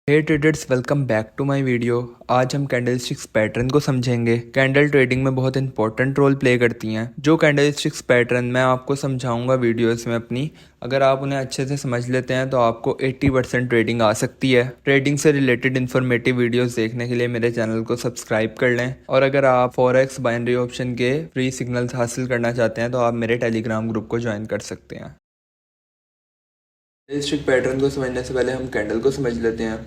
Hey traders, welcome back to my video. आज हम candlesticks pattern को समझेंगे। कैंडल ट्रेडिंग में बहुत इंपॉर्टेंट रोल प्ले करती हैं। जो कैंडलस्टिक्स पैटर्न मैं आपको समझाऊंगा वीडियोस में अपनी, अगर आप उन्हें अच्छे से समझ लेते हैं तो आपको 80% ट्रेडिंग आ सकती है। ट्रेडिंग से रिलेटेड इन्फॉर्मेटिव वीडियोस देखने के लिए मेरे चैनल को सब्सक्राइब कर लें। और अगर आप फॉरेक्स बाइनरी ऑप्शन के फ्री सिग्नल्स हासिल करना चाहते हैं तो आप मेरे टेलीग्राम ग्रुप को ज्वाइन कर सकते हैं। कैंडलस्टिक पैटर्न को समझने से पहले हम कैंडल को समझ लेते हैं।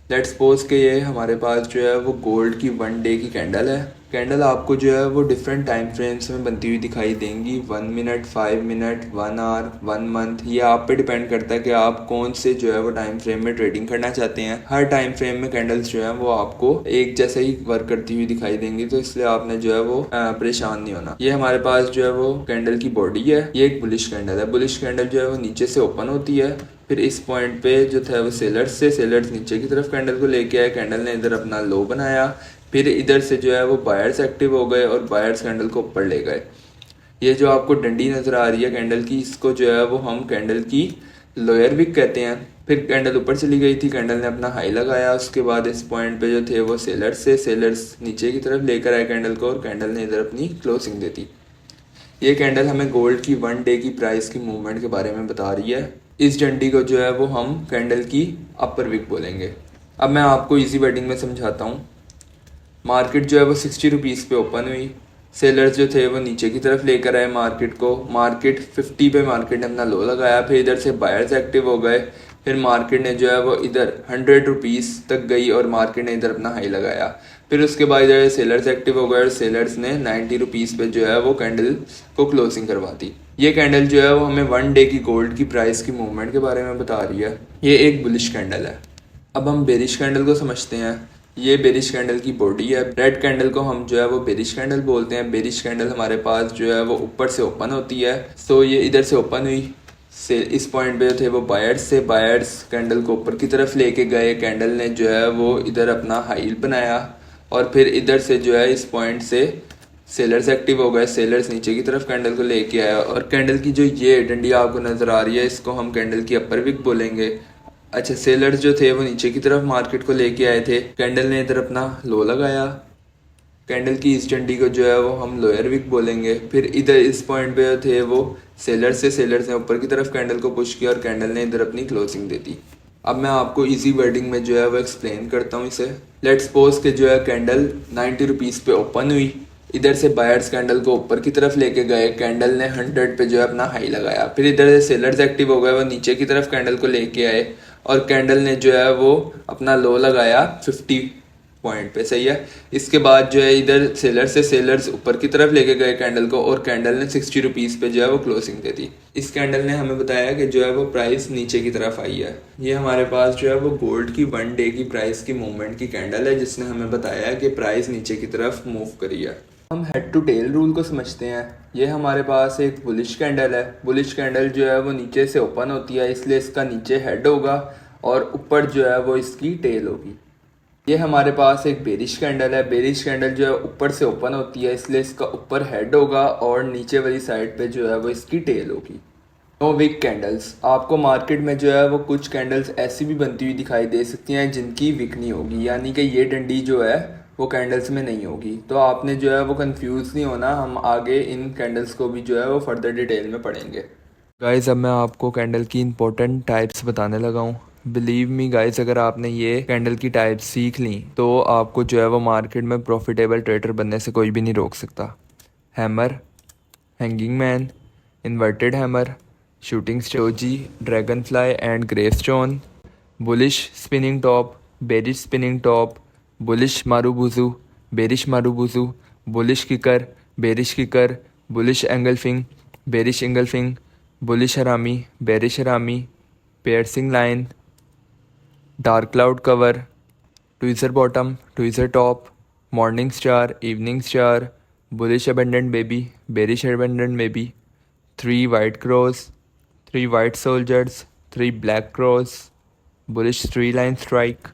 लेट्स सपोज कि ये हमारे पास जो है वो गोल्ड की 1 डे की कैंडल है। कैंडल आपको जो है वो डिफरेंट टाइम फ्रेम्स में बनती हुई दिखाई देंगी। 1 मिनट, 5 मिनट, 1 आवर, 1 मंथ। ये आप पे डिपेंड करता है कि आप कौन से जो है वो टाइम फ्रेम में ट्रेडिंग करना चाहते हैं। हर टाइम फ्रेम में कैंडल्स जो है वो आपको एक जैसे ही वर्क करती हुई दिखाई देंगी, तो इसलिए आपने जो है वो परेशान नहीं होना। ये हमारे पास जो है वो कैंडल की बॉडी है। ये एक बुलिश कैंडल है। बुलिश कैंडल जो है वो नीचे से ओपन होती है। फिर इस पॉइंट पे जो था वो सेलर्स नीचे की तरफ कैंडल को लेके आए। कैंडल ने इधर अपना लो बनाया। फिर इधर से जो है वो बायर्स एक्टिव हो गए और बायर्स कैंडल को ऊपर ले गए। ये जो आपको डंडी नजर आ रही है कैंडल की, इसको जो है वो हम कैंडल की लोअर विक कहते हैं। फिर कैंडल ऊपर चली गई थी। कैंडल ने अपना हाई लगाया। उसके बाद इस पॉइंट पे जो थे वो सेलर्स नीचे की तरफ लेकर आए कैंडल को, और कैंडल ने इधर अपनी क्लोजिंग दे दी। ये कैंडल हमें गोल्ड की 1 डे की प्राइस की मूवमेंट के बारे में बता रही है। इस डंडी को जो है वो हम कैंडल की अपर विक बोलेंगे। अब मैं आपको इजी वर्डिंग में समझाता हूँ। मार्केट जो है वो 60 रुपीज़ पे ओपन हुई। सेलर्स जो थे वो नीचे की तरफ लेकर आए मार्केट को। मार्केट 50 पे मार्केट ने अपना लो लगाया। फिर इधर से बायर्स एक्टिव हो गए। फिर मार्केट ने जो है वो इधर 100 रुपीज़ तक गई और मार्केट ने इधर अपना हाई लगाया। फिर उसके बाद इधर सेलर्स एक्टिव हो गए और सेलर्स ने 90 रुपीज़ पे जो है वो कैंडल को क्लोजिंग करवा दी। ये कैंडल जो है वो हमें 1 डे की गोल्ड की प्राइस की मूवमेंट के बारे में बता रही है। ये एक बुलिश कैंडल है। अब हम बेरिश कैंडल को समझते हैं। ये बेरिश कैंडल की बॉडी है। रेड कैंडल को हम जो है वो बेरिश कैंडल बोलते हैं। बेरिश कैंडल हमारे पास जो है वो ऊपर से ओपन होती है। सो ये इधर से ओपन हुई। से इस पॉइंट पे जो थे वो बायर्स कैंडल को ऊपर की तरफ लेके गए। कैंडल ने जो है वो इधर अपना हाई बनाया और फिर इधर से जो है इस पॉइंट से सेलर्स एक्टिव हो गए। सेलर्स नीचे की तरफ कैंडल को लेके आया और कैंडल की जो ये डंडी आपको नजर आ रही है, इसको हम कैंडल की अपर विक बोलेंगे। अच्छा, सेलर्स जो थे वो नीचे की तरफ मार्केट को लेके आए थे। कैंडल ने इधर अपना लो लगाया। कैंडल की इस डंडी को जो है वो हम लोअर विक बोलेंगे। फिर इधर इस पॉइंट पे थे वो सेलर्स ने ऊपर की तरफ कैंडल को पुश किया और कैंडल ने इधर अपनी क्लोजिंग दे दी। अब मैं आपको इजी वर्डिंग में जो है वो एक्सप्लेन करता हूँ इसे। लेट्स सपोज के जो है कैंडल 90 रुपीज़ पे ओपन हुई। इधर से बायर्स कैंडल को ऊपर की तरफ लेके गए। कैंडल ने 100 पे जो है अपना हाई लगाया। फिर इधर से सेलर्स एक्टिव हो गए, वो नीचे की तरफ कैंडल को लेके आए और कैंडल ने जो है वो अपना लो लगाया 50 पॉइंट पे। सही है। इसके बाद जो है इधर सेलर्स ऊपर की तरफ लेके गए कैंडल को और कैंडल ने 60 रुपीज़ पे जो है वो क्लोजिंग दे दी। इस कैंडल ने हमें बताया कि जो है वो प्राइस नीचे की तरफ आई है। ये हमारे पास जो है वो गोल्ड की 1 डे की प्राइस की मूवमेंट की कैंडल है, जिसने हमें बताया कि प्राइस नीचे की तरफ मूव करी है। हम हेड टू टेल रूल को समझते हैं। ये हमारे पास एक बुलिश कैंडल है। बुलिश कैंडल जो है वो नीचे से ओपन होती है, इसलिए इसका नीचे हेड होगा और ऊपर जो है वो इसकी टेल होगी। ये हमारे पास एक बेरिश कैंडल है। बेरिश कैंडल जो है ऊपर से ओपन होती है, इसलिए इसका ऊपर हेड होगा और नीचे वाली साइड पे जो है वो इसकी टेल होगी। No wick candles. आपको मार्केट में जो है वो कुछ कैंडल्स ऐसी भी बनती हुई दिखाई दे सकती हैं जिनकी विक नहीं होगी, यानी कि ये डंडी जो है वो कैंडल्स में नहीं होगी। तो आपने जो है वो कंफ्यूज नहीं होना। हम आगे इन कैंडल्स को भी जो है वो फर्दर डिटेल में पढ़ेंगे। गाइस, अब मैं आपको कैंडल की इंपॉर्टेंट टाइप्स बताने लगा हूँ। बिलीव मी गाइस, अगर आपने ये कैंडल की टाइप्स सीख ली तो आपको जो है वो मार्केट में प्रॉफिटेबल ट्रेडर बनने से कोई भी नहीं रोक सकता। Hammer, hanging man, inverted hammer, shooting star, dragon fly and gravestone, bullish spinning top, bearish spinning top, bullish marubozu, bearish marubozu, bullish kicker, bearish kicker, bullish engulfing, bearish engulfing, bullish harami, bearish harami, piercing line, dark cloud cover, tweezer bottom, tweezer top, morning star, evening star, bullish abandoned baby, bearish abandoned baby, 3 white crows, 3 white soldiers, 3 black crows, bullish 3 line strike,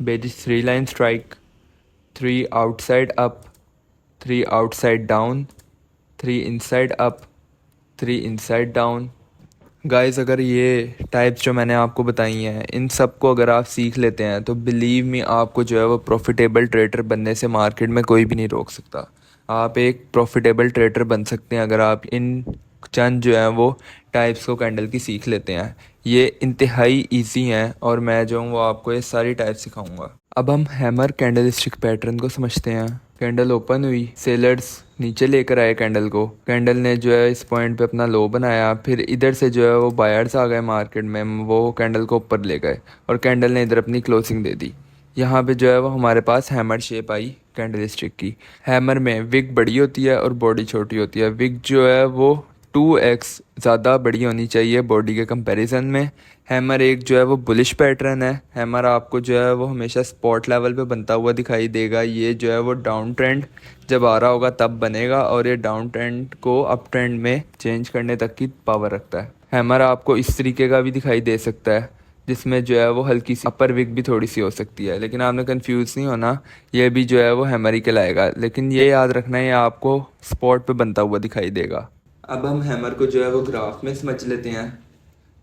bearish 3 line strike, 3 outside up, 3 outside down, 3 inside up, 3 inside down, guys, अगर ये types जो मैंने आपको बताई हैं इन सब को अगर आप सीख लेते हैं तो बिलीव मी आपको जो है वो प्रॉफिटेबल ट्रेडर बनने से मार्केट में कोई भी नहीं रोक सकता। आप एक प्रॉफिटेबल ट्रेडर बन सकते हैं अगर आप इन चंद जो है वो टाइप्स को कैंडल की सीख लेते हैं। ये इंतहाई इजी हैं और मैं जो हूँ वो आपको ये सारी टाइप सिखाऊंगा। अब हम हैमर कैंडल स्टिक पैटर्न को समझते हैं। कैंडल ओपन हुई, सेलर्स नीचे लेकर आए कैंडल को। कैंडल ने जो है इस पॉइंट पे अपना लो बनाया, फिर इधर से जो है वो बायर्स आ गए मार्केट में, वो कैंडल को ऊपर ले गए और कैंडल ने इधर अपनी क्लोजिंग दे दी। यहाँ पे जो है वो हमारे पास हैमर शेप आई कैंडल स्टिक की। हैमर में विग बड़ी होती है और बॉडी छोटी होती है। विग जो है वो 2x ज़्यादा बड़ी होनी चाहिए बॉडी के कंपैरिजन में। हैमर एक जो है वो बुलिश पैटर्न है। हैमर आपको जो है वो हमेशा स्पॉट लेवल पे बनता हुआ दिखाई देगा। ये जो है वो डाउन ट्रेंड जब आ रहा होगा तब बनेगा और ये डाउन ट्रेंड को अप ट्रेंड में चेंज करने तक की पावर रखता है। हैमर आपको इस तरीके का भी दिखाई दे सकता है जिसमें जो है वो हल्की सी अपर विग भी थोड़ी सी हो सकती है, लेकिन आपने कंफ्यूज नहीं होना, ये भी जो है वो हैमर ही कहलाएगा। लेकिन ये याद रखना है ये आपको स्पॉट पे बनता हुआ दिखाई देगा। अब हम हैमर को जो है वो ग्राफ में समझ लेते हैं।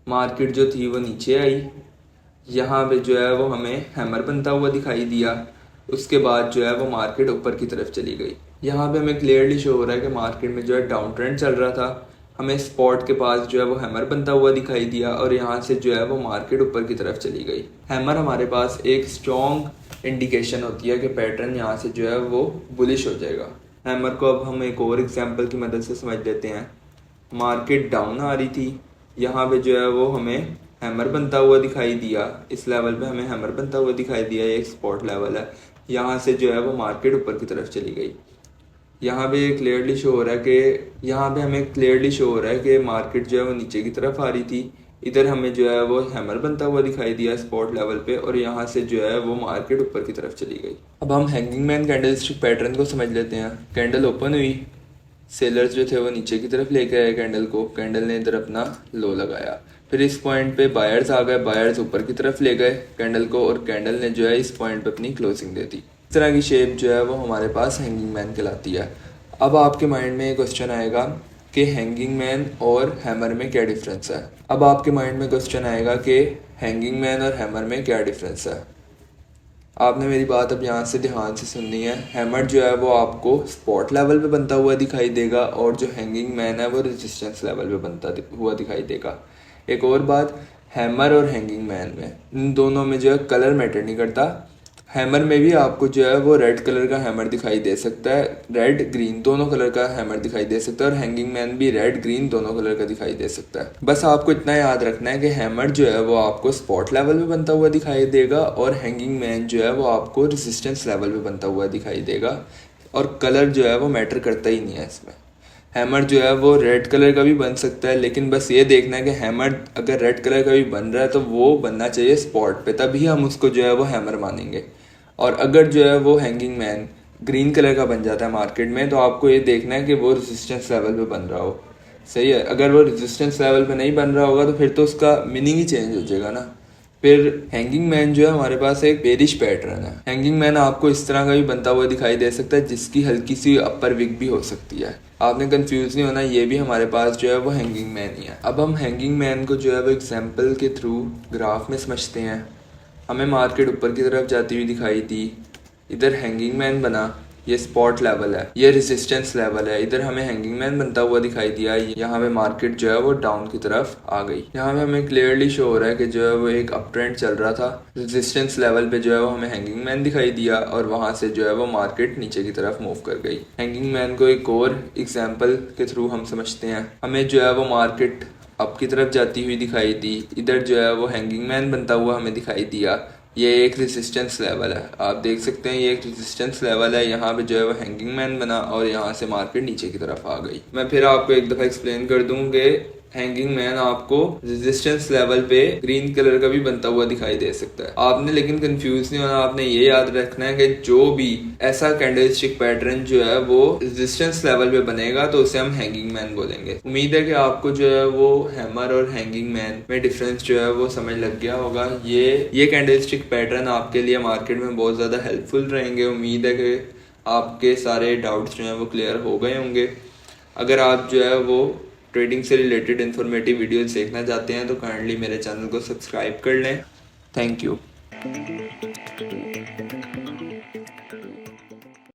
मार्केट जो थी वो नीचे आई, यहाँ पे जो है वो हमें हैमर बनता हुआ दिखाई दिया। उसके बाद जो है वो मार्केट ऊपर की तरफ चली गई। यहाँ पे हमें क्लियरली शो हो रहा है कि मार्केट में जो है डाउन ट्रेंड चल रहा था। हमें स्पॉट के पास जो है वो हैमर बनता हुआ दिखाई दिया और यहाँ से जो है वो मार्केट ऊपर की तरफ चली गई। हैमर हमारे पास एक स्ट्रॉन्ग इंडिकेशन होती है कि पैटर्न यहाँ से जो है वो बुलिश हो जाएगा। हैमर को अब हम एक और एग्जांपल की मदद से समझ लेते हैं। मार्केट डाउन आ रही थी, यहाँ पे जो है वो हमें हैमर बनता हुआ दिखाई दिया। इस लेवल पे हमें हैमर बनता हुआ दिखाई दिया, ये एक स्पॉट लेवल है। यहाँ से जो है वो मार्केट ऊपर की तरफ चली गई। यहाँ पे क्लियरली शो हो रहा है कि यहाँ पे हमें क्लियरली शो हो रहा है कि मार्केट जो है वो नीचे की तरफ आ रही थी। इधर हमें जो है वो हैमर बनता हुआ दिखाई दिया स्पॉट लेवल पे और यहाँ से जो है वो मार्केट ऊपर की तरफ चली गई। अब हम hanging man candle stick pattern को समझ लेते हैं। कैंडल ओपन हुई, सेलर्स जो थे वो नीचे की तरफ लेके आए कैंडल को। कैंडल ने इधर अपना लो लगाया, फिर इस पॉइंट पे बायर्स आ गए। बायर्स ऊपर की तरफ ले गए कैंडल को और कैंडल ने जो है इस पॉइंट पे अपनी क्लोजिंग दे दी। इस तरह की शेप जो है वो हमारे पास हैंगिंग मैन कहलाती है। अब आपके माइंड में ये क्वेश्चन आएगा कि हैंगिंग मैन और हैमर में क्या डिफरेंस है। अब आपके माइंड में क्वेश्चन आएगा कि हैंगिंग मैन और हैमर में क्या डिफरेंस है। आपने मेरी बात अब यहाँ से ध्यान से सुननी है। हैमर जो है वो आपको स्पॉट लेवल पे बनता हुआ दिखाई देगा और जो हैंगिंग मैन है वो रेजिस्टेंस लेवल पे बनता हुआ दिखाई देगा। एक और बात, हैमर और हैंगिंग मैन में इन दोनों में जो है कलर मैटर नहीं करता। हैमर में भी आपको जो है वो रेड कलर का हैमर दिखाई दे सकता है, रेड ग्रीन दोनों कलर का हैमर दिखाई दे सकता है और हैंगिंग मैन भी रेड ग्रीन दोनों कलर का दिखाई दे सकता है। बस आपको इतना याद रखना है कि हैमर जो है वो आपको स्पॉट लेवल पे बनता हुआ दिखाई देगा और हैंगिंग मैन जो है वो आपको रेजिस्टेंस लेवल पे बनता हुआ दिखाई देगा और कलर जो है वो मैटर करता ही नहीं है इसमें। हैमर जो है वो रेड कलर का भी बन सकता है, लेकिन बस ये देखना है कि हैमर अगर रेड कलर का भी बन रहा है तो वो बनना चाहिए स्पॉट पे, तभी हम उसको जो है वो हैमर मानेंगे। और अगर जो है वो हैंगिंग मैन ग्रीन कलर का बन जाता है मार्केट में तो आपको ये देखना है कि वो रेजिस्टेंस लेवल पे बन रहा हो। सही है, अगर वो रेजिस्टेंस लेवल पे नहीं बन रहा होगा तो फिर तो उसका मीनिंग ही चेंज हो जाएगा ना। फिर हैंगिंग मैन जो है हमारे पास एक बेरिश पैटर्न है। हैंगिंग मैन आपको इस तरह का भी बनता हुआ दिखाई दे सकता है जिसकी हल्की सी अपर विग भी हो सकती है। आपने कंफ्यूज नहीं होना, ये भी हमारे पास जो है वो हैंगिंग मैन ही है। अब हम हैंगिंग मैन को जो है वो एग्जाम्पल के थ्रू ग्राफ में समझते हैं। हमें मार्केट ऊपर की तरफ जाती हुई दिखाई दी, इधर हैंगिंग मैन बना, ये स्पॉट लेवल है, ये रेजिस्टेंस लेवल है। इधर हमें हैंगिंग मैन बनता हुआ दिखाई दिया, यहाँ पे मार्केट जो है वो डाउन की तरफ आ गई। यहाँ पे हमें क्लियरली शो हो रहा है कि जो है वो एक अप ट्रेंड चल रहा था। रेजिस्टेंस लेवल पे जो है वो हमें हैंगिंग मैन दिखाई दिया और वहां से जो है वो मार्केट नीचे की तरफ मूव कर गई। हैंगिंग मैन को एक और एग्जाम्पल के थ्रू हम समझते हैं। हमें जो है वो मार्केट अप की तरफ जाती हुई दिखाई दी, इधर जो है वो हैंगिंग मैन बनता हुआ हमें दिखाई दिया। ये एक रेजिस्टेंस लेवल है, आप देख सकते हैं ये एक रेजिस्टेंस लेवल है। यहाँ पे जो है वो हैंगिंग मैन बना और यहाँ से मार्केट नीचे की तरफ आ गई। मैं फिर आपको एक दफ़ा एक्सप्लेन कर दूं कि हैंगिंग मैन आपको रेजिस्टेंस लेवल पे ग्रीन कलर का भी बनता हुआ दिखाई दे सकता है। आपने लेकिन कंफ्यूज नहीं होना, आपने ये याद रखना है कि जो भी ऐसा कैंडलस्टिक पैटर्न जो है वो रेजिस्टेंस लेवल पे बनेगा तो उसे हम हैंगिंग मैन बोलेंगे। उम्मीद है कि आपको जो है वो हैमर और हैंगिंग मैन में डिफरेंस जो है वो समझ लग गया होगा। ये कैंडलस्टिक पैटर्न आपके लिए मार्केट में बहुत ज़्यादा हेल्पफुल रहेंगे। उम्मीद है कि आपके सारे डाउट्स जो हैं वो क्लियर हो गए होंगे। अगर आप जो है वो ट्रेडिंग से रिलेटेड इन्फॉर्मेटिव वीडियोस देखना चाहते हैं तो काइंडली मेरे चैनल को सब्सक्राइब कर लें। Thank you.